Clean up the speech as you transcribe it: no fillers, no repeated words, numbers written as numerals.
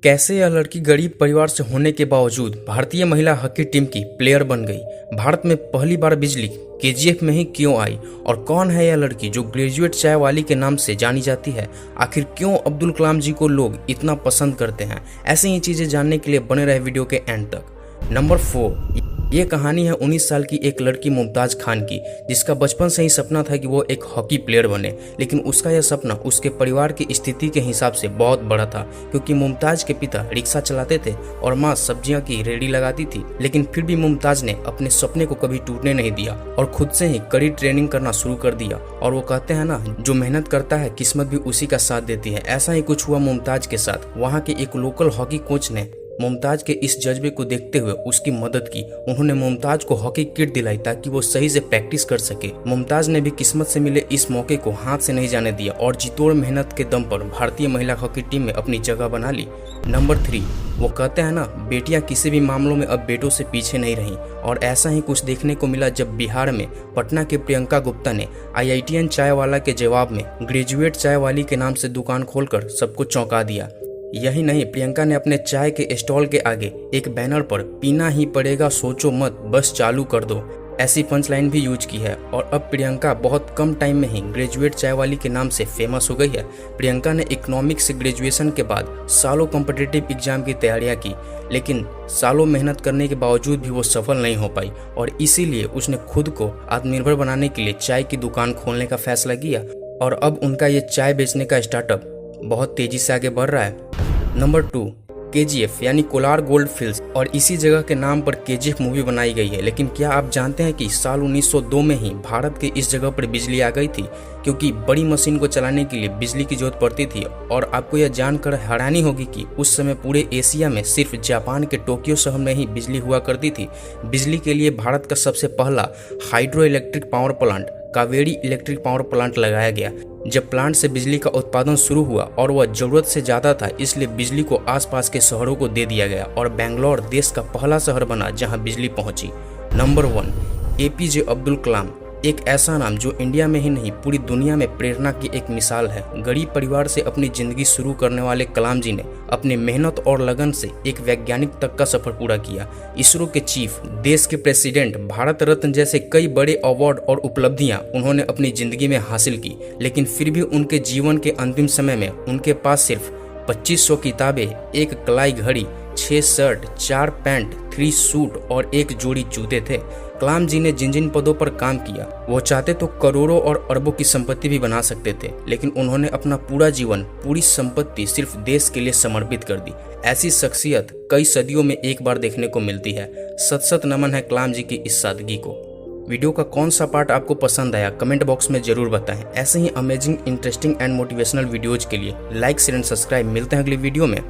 कैसे यह लड़की गरीब परिवार से होने के बावजूद भारतीय महिला हॉकी टीम की प्लेयर बन गई। भारत में पहली बार बिजली केजीएफ में ही क्यों आई और कौन है यह लड़की जो ग्रेजुएट चाय वाली के नाम से जानी जाती है। आखिर क्यों अब्दुल कलाम जी को लोग इतना पसंद करते हैं। ऐसे ही चीजें जानने के लिए बने रहे वीडियो के एंड तक। नंबर 4, ये कहानी है 19 साल की एक लड़की मुमताज खान की, जिसका बचपन से ही सपना था कि वो एक हॉकी प्लेयर बने। लेकिन उसका यह सपना उसके परिवार की स्थिति के हिसाब से बहुत बड़ा था, क्योंकि मुमताज के पिता रिक्शा चलाते थे और माँ सब्जियां की रेडी लगाती थी। लेकिन फिर भी मुमताज ने अपने सपने को कभी टूटने नहीं दिया और खुद से ही कड़ी ट्रेनिंग करना शुरू कर दिया। और वो कहते हैं ना, जो मेहनत करता है किस्मत भी उसी का साथ देती है। ऐसा ही कुछ हुआ मुमताज के साथ। वहाँ के एक लोकल हॉकी कोच ने मुमताज के इस जज्बे को देखते हुए उसकी मदद की। उन्होंने मुमताज को हॉकी किट दिलाई ताकि वो सही से प्रैक्टिस कर सके। मुमताज ने भी किस्मत से मिले इस मौके को हाथ से नहीं जाने दिया और जीतोड़ मेहनत के दम पर भारतीय महिला हॉकी टीम में अपनी जगह बना ली। नंबर 3, वो कहते हैं ना, बेटियां किसी भी मामलों में अब बेटों से पीछे नहीं रहीं। और ऐसा ही कुछ देखने को मिला जब बिहार में पटना के प्रियंका गुप्ता ने IITian चाय वाला के जवाब में ग्रेजुएट चाय वाली के नाम से दुकान खोलकर सबको चौंका दिया। यही नहीं, प्रियंका ने अपने चाय के स्टॉल के आगे एक बैनर पर पीना ही पड़ेगा, सोचो मत, बस चालू कर दो, ऐसी पंचलाइन भी यूज की है। और अब प्रियंका बहुत कम टाइम में ही ग्रेजुएट चाय वाली के नाम से फेमस हो गई है। प्रियंका ने इकोनॉमिक्स से ग्रेजुएशन के बाद सालों कॉम्पिटिटिव एग्जाम की तैयारियां की, लेकिन सालों मेहनत करने के बावजूद भी वो सफल नहीं हो पाई। और इसीलिए उसने खुद को आत्मनिर्भर बनाने के लिए चाय की दुकान खोलने का फैसला किया। और अब उनका ये चाय बेचने का स्टार्टअप बहुत तेजी से आगे बढ़ रहा है। नंबर 2, KGF यानी कोलार गोल्ड फील्ड्स, और इसी जगह के नाम पर KGF मूवी बनाई गई है। लेकिन क्या आप जानते हैं कि साल 1902 में ही भारत के इस जगह पर बिजली आ गई थी, क्योंकि बड़ी मशीन को चलाने के लिए बिजली की जरूरत पड़ती थी। और आपको यह जानकर हैरानी होगी कि उस समय पूरे एशिया में सिर्फ जापान के टोक्यो शहर में ही बिजली हुआ करती थी। बिजली के लिए भारत का सबसे पहला hydro electric power plant Kaveri electric power plant लगाया गया। जब प्लांट से बिजली का उत्पादन शुरू हुआ और वह जरूरत से ज्यादा था, इसलिए बिजली को आसपास के शहरों को दे दिया गया और बेंगलोर देश का पहला शहर बना जहां बिजली पहुंची। नंबर 1, APJ अब्दुल कलाम, एक ऐसा नाम जो इंडिया में ही नहीं पूरी दुनिया में प्रेरणा की एक मिसाल है। गरीब परिवार से अपनी जिंदगी शुरू करने वाले कलाम जी ने अपनी मेहनत और लगन से एक वैज्ञानिक तक का सफर पूरा किया। इसरो के चीफ, देश के प्रेसिडेंट, भारत रत्न जैसे कई बड़े अवार्ड और उपलब्धियां उन्होंने अपनी जिंदगी में हासिल की। लेकिन फिर भी उनके जीवन के अंतिम समय में उनके पास सिर्फ 2500 किताबें, एक कलाई घड़ी, 6 शर्ट, 4 पैंट, 3 सूट और 1 जोड़ी जूते थे। कलाम जी ने जिन जिन पदों पर काम किया, वो चाहते तो करोड़ों और अरबों की संपत्ति भी बना सकते थे, लेकिन उन्होंने अपना पूरा जीवन, पूरी संपत्ति सिर्फ देश के लिए समर्पित कर दी। ऐसी शख्सियत कई सदियों में एक बार देखने को मिलती है। सत सत नमन है कलाम जी की इस सादगी को। वीडियो का कौन सा पार्ट आपको पसंद आया, कमेंट बॉक्स में जरूर बताएं। ऐसे ही amazing, interesting and motivational videos के लिए लाइक, शेयर एंड सब्सक्राइब। मिलते हैं अगली वीडियो में।